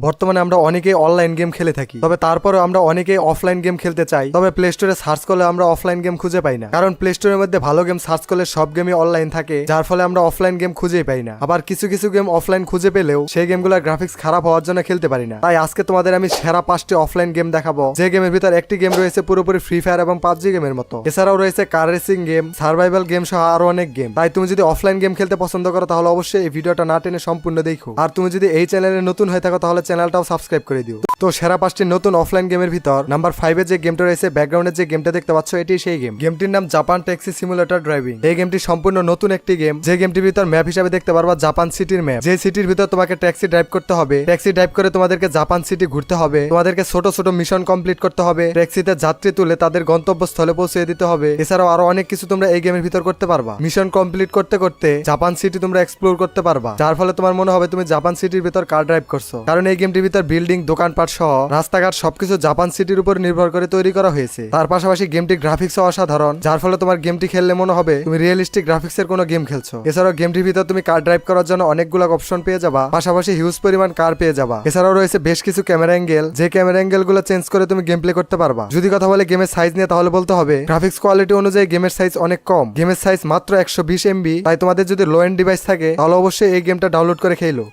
বর্তমানে আমরা অনেকেই অনলাইন গেম খেলে থাকি, তবে তারপরেও আমরা অনেকেই অফলাইন গেম খেলতে চাই। তবে প্লে স্টোরে সার্চ করলে আমরা অফলাইন গেম খুঁজে পাই না, কারণ প্লে স্টোরের মধ্যে ভালো গেম সার্চ করলে সব গেমই অনলাইন থাকে, যার ফলে আমরা অফলাইন গেম খুঁজেই পাই না। আবার কিছু কিছু গেম অফলাইন খুঁজে পেলেও সেই গেমগুলোর গ্রাফিক্স খারাপ হওয়ার জন্য খেলতে পারি না। তাই আজকে তোমাদের আমি সেরা 5টি অফলাইন গেম দেখাবো, যে গেমের ভিতর একটি গেম রয়েছে পুরোপুরি ফ্রি ফায়ার এবং পাবজি গেমের মতো। এছাড়াও রয়েছে car racing game, survival game সহ আরো অনেক গেম। তাই তুমি যদি অফলাইন গেম খেলতে পছন্দ করো তাহলে অবশ্যই এই ভিডিওটা না টেনে সম্পূর্ণ দেখো। আর তুমি যদি এই চ্যানেলে নতুন হয়ে থাকো তাহলে চ্যানেলটাও সাবস্ক্রাইব করে দিও। তো সেরা 5টি নতুন অফলাইন গেমের ভিতর নাম্বার 5 যে গেমটা রয়েছে, ব্যাকগ্রাউন্ডে যে গেমটা দেখতে পাচ্ছ এটি সেই গেম। গেমটির নাম জাপান ট্যাক্সি সিমুলেটর ড্রাইভিং। এই গেমটি সম্পূর্ণ নতুন একটি গেম, যে গেমটির ভিতর ম্যাপ হিসেবে দেখতে পারবা জাপান সিটির ম্যাপ। যে সিটির ভিতর তোমাকে ট্যাক্সি ড্রাইভ করতে হবে, ট্যাক্সি ড্রাইভ করে তোমাদেরকে জাপান সিটি ঘুরতে হবে, তোমাদেরকে ছোট ছোট মিশন কমপ্লিট করতে হবে, ট্যাক্সিতে যাত্রী তুলে তাদের গন্তব্যস্থলে পৌঁছে দিতে হবে। এছাড়াও আরো অনেক কিছু তোমরা এই গেমের ভিতর করতে পারবা। মিশন কমপ্লিট করতে করতে জাপান সিটি তোমরা এক্সপ্লোর করতে পারবা, যার ফলে তোমার মনে হবে তুমি জাপান সিটির ভিতর কার ড্রাইভ করছো। কারণ এই গেমটির ভিতর বিল্ডিং, দোকানপাট সহ রাস্তাঘাট সবকিছু জাপান সিটির উপর নির্ভর করে তৈরি করা হয়েছে। তার পাশাপাশি গেমটি গ্রাফিক্স অসাধারণ, যার ফলে তোমার গেমটি খেললে মনে হবে তুমি রিয়েলিস্টিক গ্রাফিক্স এর কোনো গেম খেলছো। এছাড়াও গেমটির ভিতর তুমি কার ড্রাইভ করার জন্য অনেকগুলো অপশন পেয়ে যাবা, পাশাপাশি হিউজ পরিমাণ কার পেয়ে যাবা। এছাড়াও রয়েছে বেশ কিছু ক্যামেরা অ্যাঙ্গেল, যে ক্যামেরা অ্যাঙ্গেল গুলো চেঞ্জ করে তুমি গেম প্লে করতে পারবা। যদি কথা বলে গেমের সাইজ নিয়ে তাহলে বলতে হবে গ্রাফিক্স কোয়ালিটি অনুযায়ী গেমের সাইজ অনেক কম। গেমের সাইজ মাত্র 120 MB। তাই তোমাদের যদি লো এন্ড ডিভাইস থাকে তাহলে অবশ্যই এই গেমটা ডাউনলোড করে খেলো।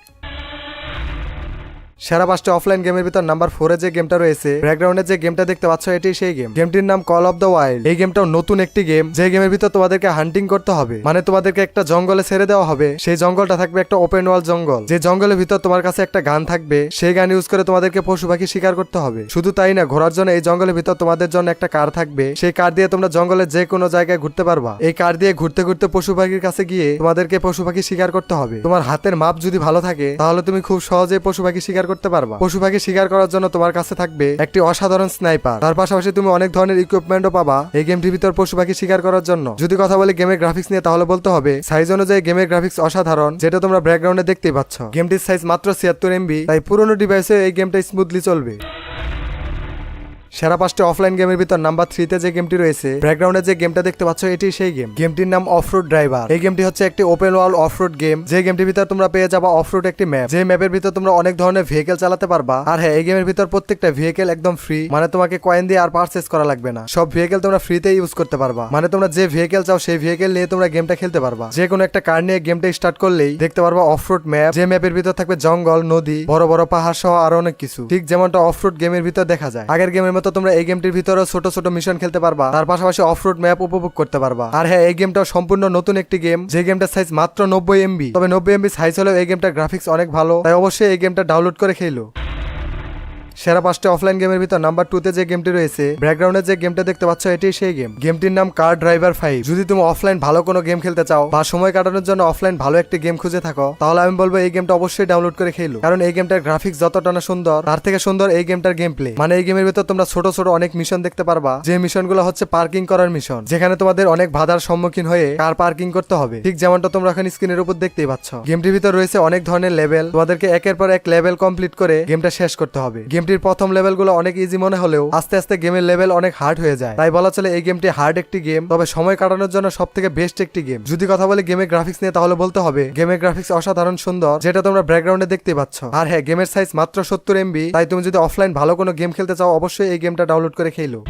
সেরা 5টি অফলাইন গেমের ভিতর নাম্বার 4 যে গেমটা রয়েছে, ব্যাকগ্রাউন্ডে যে গেমটা দেখতে পাচ্ছ এটি সেই গেম। গেমটির নাম কল অফ দ্য ওয়াইল্ড। এই গেমটাও নতুন একটি গেম, যে গেমের ভিতর তোমাদেরকে হান্টিং করতে হবে, মানে তোমাদেরকে একটা জঙ্গলে ছেড়ে দেওয়া হবে। সেই জঙ্গলটা থাকবে একটা ওপেন ওয়ার্ল্ড জঙ্গল, যে জঙ্গলের ভিতর তোমার কাছে একটা গান থাকবে, সেই গান ইউজ করে তোমাদেরকে পশু পাখি শিকার করতে হবে। শুধু তাই না, ঘোরার জন্য এই জঙ্গলের ভিতর তোমাদের জন্য একটা কার থাকবে, সেই কার দিয়ে তোমরা জঙ্গলের যে কোনো জায়গায় ঘুরতে পারবা। এই কার দিয়ে ঘুরতে ঘুরতে পশু পাখির কাছে গিয়ে তোমাদেরকে পশু পাখি শিকার করতে হবে। তোমার হাতের মাপ যদি ভালো থাকে তাহলে তুমি খুব সহজে পশু পাখি শিকার করতে পারবা। পশু শিকার করার জন্য তোমার কাছে থাকবে একটি অসাধারণ স্নাইপার। তার পাশাপাশি তুমি অনেক ধরনের ইকুইপমেন্টও পাবা এই গেমটির ভিতর পশু পাখি শিকার করার জন্য। যদি কথা বলি গেমের গ্রাফিক্স নিয়ে তাহলে বলতে হবে সাইজ অনুযায়ী গেমের গ্রাফিক্স অসাধারণ, যেটা তোমরা ব্যাকগ্রাউন্ডে দেখতেই পাচ্ছ। গেমটির সাইজ মাত্র 76 MB, তাই পুরোনো ডিভাইসে এই গেমটা স্মুথলি চলবে। সেরা 5টি অফলাইন গেমের ভিতর নাম্বার 3 যে গেমটি রয়েছে, ব্যাকগ্রাউন্ডে যে গেমটা দেখতে পাচ্ছ এটি সেই গেম। গেমটির নাম অফরোড ড্রাইভার। এই গেমটি হচ্ছে একটি ওপেন ওয়ার্ল্ড অফরোড গেম, যে গেমটির ভিতর তোমরা পেয়ে যাবা অফরোড একটি ম্যাপ, যে ম্যাপের ভিতর তোমরা অনেক ধরনের ভেহিকেল চালাতে পারবা। আর হ্যাঁ, এই গেমের ভিতর প্রত্যেকটা ভেহিকেল একদম ফ্রি, মানে তোমাকে কয়েন দিয়ে আর পারচেজ করা লাগবে না। সব ভেহিকেল তোমরা ফ্রিতে ইউজ করতে পারবা, মানে তোমরা যে ভেহিকেল চাও সেই ভেহিকেল নিয়ে তোমরা গেমটা খেলতে পারবা। যে কোনো একটা কার নিয়ে গেমটা স্টার্ট করলেই দেখতে পারবা অফরোড ম্যাপ, যে ম্যাপের ভিতর থাকবে জঙ্গল, নদী, বড় বড় পাহাড় সহ আরো অনেক কিছু, ঠিক যেমনটা অফরোড গেমের ভিতর দেখা যায়। আগের গেমের মতো তোমরা এই গেমটির ভিতরে ছোট ছোট মিশন খেলতে পারবা, তার পাশাপাশি অফরোড ম্যাপ উপভোগ করতে পারবা। আর হ্যাঁ, এই গেমটা সম্পূর্ণ নতুন একটি গেম, যে গেমটার সাইজ মাত্র 90 MB। তবে 90 MB সাইজ হলেও এই গেমটার গ্রাফিক্স অনেক ভালো, তাই অবশ্যই এই গেমটা ডাউনলোড করে খেলো। সেরা 5টি অফলাইন গেমের ভিতর নাম্বার 2 যে গেমটি রয়েছে, ব্যাকগ্রাউন্ডে যে গেমটা দেখতে পাচ্ছ এটি সেই গেম। গেমটির নাম কার ড্রাইভার 5। যদি তুমি অফলাইন ভালো কোনো গেম খেলতে চাও বা সময় কাটানোর জন্য অফলাইন ভালো একটি গেম খুঁজে থাকো, তাহলে আমি বলবো এই গেমটা অবশ্যই ডাউনলোড করে খেলো। কারণ এই গেমটার গ্রাফিক্স যতটা না সুন্দর, তার থেকে সুন্দর এই গেমটার গেম প্লে। মানে এই গেমের ভিতর তোমরা ছোট ছোট অনেক মিশন দেখতে পারবা, যে মিশনগুলো হচ্ছে পার্কিং করার মিশন, যেখানে তোমাদের অনেক বাধার সম্মুখীন হয়ে কার পার্কিং করতে হবে, ঠিক যেমনটা তোমরা এখন স্ক্রিনের উপর দেখতেই পাচ্ছ। গেমটির ভিতর রয়েছে অনেক ধরনের লেভেল, তোমাদেরকে একের পর এক লেভেল কমপ্লিট করে গেমটা শেষ করতে হবে। গেমটির প্রথম লেভেলগুলো অনেক ইজি মনে হলেও আস্তে আস্তে গেমের লেভেল অনেক হার্ড হয়ে যায়, তাই বলা চলে এই গেমটি হার্ড একটি গেম, তবে সময় কাটানোর জন্য সব থেকে বেস্ট একটি গেম। যদি কথা বলে গেমের গ্রাফিক্স নিয়ে তাহলে বলতে হবে গেমের গ্রাফিক্স অসাধারণ সুন্দর, যেটা তোমরা ব্যাকগ্রাউন্ডে দেখতে পাচ্ছ। আর হ্যাঁ, গেমের সাইজ মাত্র 70 MB, তাই তুমি যদি অফলাইন ভালো কোনো গেম খেলতে চাও অবশ্যই এই গেমটা ডাউনলোড করে খেলো।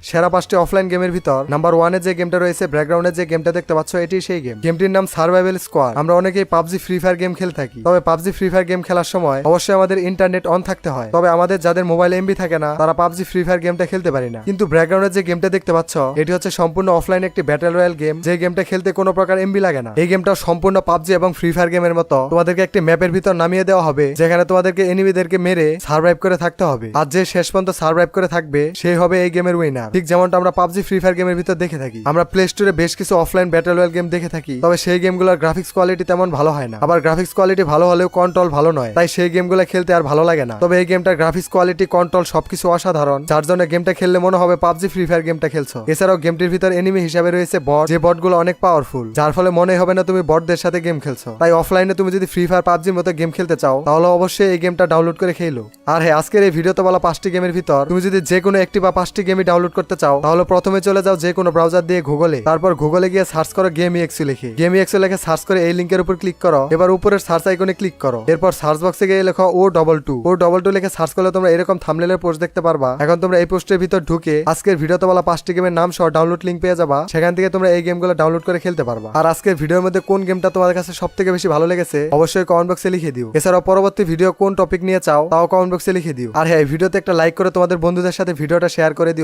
সেরা 5টি অফলাইন গেমের ভিতর নাম্বার 1 যে গেমটা রয়েছে, ব্যাকগ্রাউন্ডে যে গেমটা দেখতে পাচ্ছ এটি সেই গেম। গেমটির নাম সার্ভাইভাল স্কোয়াড। আমরা অনেকেই পাবজি ফ্রি ফায়ার গেম খেলে থাকি, তবে পাবজি ফ্রি ফায়ার গেম খেলার সময় অবশ্যই আমাদের ইন্টারনেট অন থাকতে হয়। তবে আমাদের যাদের মোবাইল MB থাকে না তারা পাবজি ফ্রি ফায়ার গেমটা খেলতে পারি না। কিন্তু ব্যাকগ্রাউন্ডে যে গেমটা দেখতে পাচ্ছ এটি হচ্ছে সম্পূর্ণ অফলাইন একটি ব্যাটল রয়্যাল গেম, যে গেমটা খেলতে কোনো প্রকার MB লাগে না। এই গেমটা সম্পূর্ণ পাবজি এবং ফ্রি ফায়ার গেমের মতো তোমাদেরকে একটি ম্যাপের ভিতর নামিয়ে দেওয়া হবে, যেখানে তোমাদেরকে এনিমিদেরকে মেরে সার্ভাইভ করে থাকতে হবে। আর যে শেষ পর্যন্ত সার্ভাইভ করে থাকবে সেই হবে এই গেমের উইনার, ঠিক যেমনটা আমরা পাবজি ফ্রি ফায়ার গেমের ভিতর দেখে থাকি। আমরা প্লে স্টোরে বেশ কিছু অফলাইন ব্যাটল রয়্যাল গেম দেখে থাকি, তবে সেই গেমগুলোর গ্রাফিক্স কোয়ালিটি তেমন ভালো হয় না। আবার গ্রাফিক্স কোয়ালিটি ভালো হলেও কন্ট্রোল ভালো নয়, তাই সেই গেমগুলো খেলতে আর ভালো লাগে না। তবে এই গেমটার গ্রাফিক্স কোয়ালিটি, কন্ট্রোল সবকিছু অসাধারণ, যার জন্য গেমটা খেললে মনে হবে পাবজি ফ্রি ফায়ার গেমটা খেলছো। এছাড়াও গেমটির ভিতর এনিমি হিসাবে রয়েছে বট, যে বটগুলো অনেক পাওয়ারফুল, যার ফলে মনে হবে না তুমি বটদের সাথে গেম খেলছো। তাই অফলাইনে তুমি যদি ফ্রি ফায়ার পাবজির মতো গেম খেলতে চাও তাহলে অবশ্যই এই গেমটা ডাউনলোড করে খেলো। আর হ্যাঁ, আজকের এই ভিডিওতে বলা 5টি গেমের ভিতর তুমি যদি যে কোনো একটি বা 5টি গেমই ডাউনলোড করতে চাও তাহলে প্রথমে চলে যাও যে কোনো ব্রাউজার দিয়ে গুগলে, তারপর গুগলে গিয়ে সার্চ করো গেম ইএক্সি লিখে, গেম ইএক্সি লিখে সার্চ করে এই লিংকের উপর ক্লিক করো। এবার উপরের সার্চ আইকনে ক্লিক করো, এরপর সার্চ বক্সে গিয়ে লেখো O22 লিখে সার্চ করলে তোমরা এরকম থাম্বনেলের পোস্ট দেখতে পারবা। এখন তোমরা এই পোস্টের ভিতর ঢুকে আজকের ভিডিওতে বলা 5টি গেমের নাম সহ ডাউনলোড লিংক পেয়ে যাবা, সেখান থেকে তোমরা এই গেমগুলো ডাউনলোড করে খেলতে পারবা। আর আজকের ভিডিওর মধ্যে কোন গেমটা তোমাদের কাছে সবথেকে বেশি ভালো লেগেছে অবশ্যই কমেন্ট বক্সে লিখে দিও। এছাড়াও পরবর্তী ভিডিও কোন টপিক নিয়ে চাও তাও কমেন্ট বক্সে লিখে দিও। আর হ্যাঁ, ভিডিওতে একটা লাইক করে তোমাদের বন্ধুদের সাথে ভিডিওটা শেয়ার করে দিও।